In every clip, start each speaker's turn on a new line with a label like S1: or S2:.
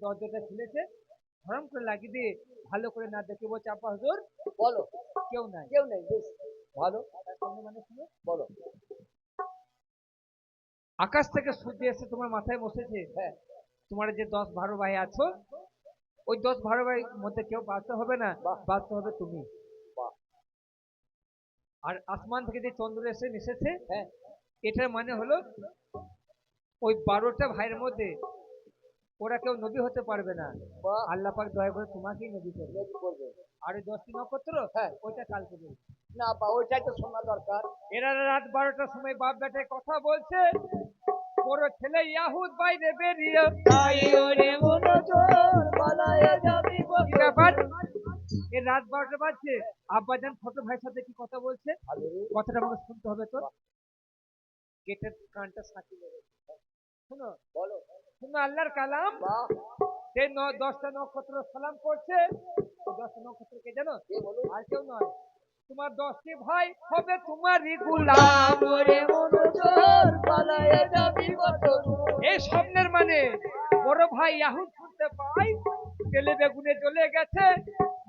S1: দরজাটা খুলেছে, ধরম করে লাগিয়ে দিয়ে ভালো করে না দেখে বলছে, আব্বা হুজুর
S2: বলো।
S1: কেউ নাই।
S2: কেউ নেই, বেশ ভালো।
S1: মানে শুনো,
S2: বলো।
S1: আকাশ থেকে সূর্য এসে তোমার মাথায় বসেছে,
S2: হ্যাঁ।
S1: তোমার যে 10-12 ভাই আছো, ওই 10-12 ভাইয়ের মধ্যে কেউ বাঁচতে হবে না,
S2: বাহ।
S1: বাঁচতে হবে তুমি।
S2: বাহ।
S1: আর আসমান থেকে যে চন্দ্র এসে মিশেছে,
S2: হ্যাঁ।
S1: এটার মানে হলো ওই 12টা ভাইয়ের মধ্যে ওরা কেউ নবী হতে পারবে না,
S2: বাহ।
S1: আল্লাহ পাক দয়া করে তোমাকেই নবী করবে।
S2: নবী করবে।
S1: আর ওই 10টি নক্ষত্র,
S2: হ্যাঁ।
S1: ওইটা কালকে বলবে।
S2: না বা ওইটাই তো শোনা দরকার।
S1: এরা রাত 12টার সময় বাপ বেটায় কথা বলছে, বড় ছেলে ইয়াহুদ বাইরে বেরিয়ে
S2: তাই ওরে মনোজোর বালায়ে যাবি
S1: কি
S2: কত
S1: ব্যাপার,
S2: দূর।
S1: এ রাত 12টা বাজছে, আব্বাজান ছোট ভাইয়ের সাথে কি কথা বলছে,
S2: ভালো রে।
S1: কথাটা আমাকে শুনতে হবে তো। গেটের কানটা সাকিয়ে রেখেছে, শুনো
S2: বলো।
S1: শুনো আল্লাহর কালাম।
S2: বাহ।
S1: সেই 10টা নক্ষত্র সালাম করছে। 10টা নক্ষত্র কে জানো?
S2: কে বলুন?
S1: আর কেউ নয়, তোমার 10টি ভাই হবে তোমারই গোলাম।
S2: ওরে মনোজোর বালায়ে যাবি কত দূর।
S1: এই স্বপ্নের মানে বড় ভাই ইয়াহুদ শুনতে পাই, তেলে বেগুনে জ্বলে গেছে,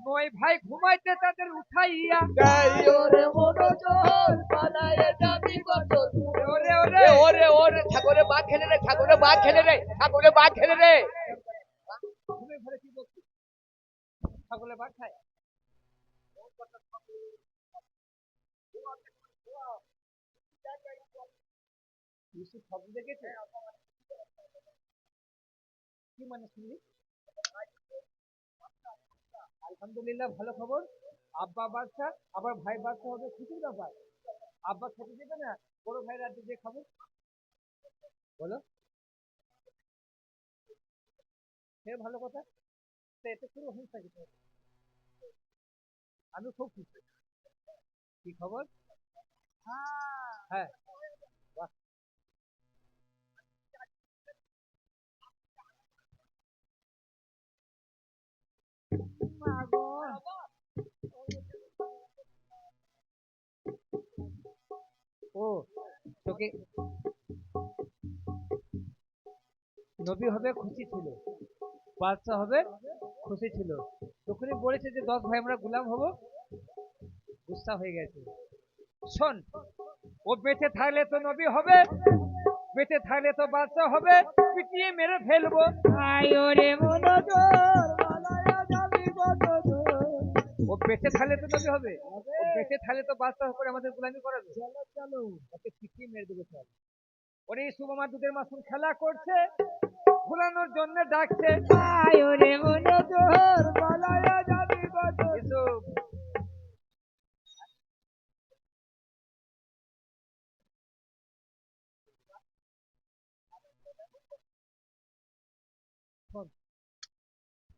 S1: 9 ভাই ঘুমাইতে তাদের উঠাইয়া
S2: তাই ওরে মনোজোর বালায়ে যাবি কত দূর।
S1: ওরে
S2: এ
S1: ওরে
S2: ওরে ওরে ঠাকুরে বাঘ খেলে রে, ঠাকুরে বাঘ খেলে রে, ঠাকুরে বাঘ খেলে রে।
S1: ঘুমে ঘরে কি বলছি, ছাগলে ভাত খায়। ইউসুফ স্বপ্ন দেখেছে, কি মানে শুনলি? আলহামদুলিল্লাহ, ভালো খবর। আব্বা বাচ্চা, আবার ভাই বাচ্চা হবে, খুশির ব্যাপার। আব্বা খেতে দেবে না, বড় ভাই রাতে দিয়ে খাবো, বলো, সে ভালো কথা। তো এতে কোনো হিংসা কিছু হবে না। আমি খুব খুশি। কি খবর? হ্যাঁ, বাহ। মা গো, ও তোকে নবী হবে খুশি ছিল, বাচ্চা হবে খুশি ছিল, তখনই বলেছে যে 10 ভাই আমরা গোলাম হব, গুসা হয়ে গেছে। শোন, ও বেঁচে থাকলে তো নবী হবে, বেঁচে থাকলে তো বাচ্চা হবে, পিটিয়ে মেরে ফেলবো।
S2: তাই ওরে মনোজোর বালায়ে যাবি কত দূর।
S1: ও বেঁচে থাকলে তো নবী হবে, ও বেঁচে থাকলে তো বাচ্চা করে আমাদের গোলামি করাবে।
S2: চলো চলো।
S1: ওকে পিটিয়ে মেরে দেবো চল। ওরে সুবামা দুধের মাসুম খেলা করছে, ঘোরানোর জন্য ডাকছে,
S2: তাই ওরে মনোজোর বালায়ে যাবি কত দূর।
S1: এসো।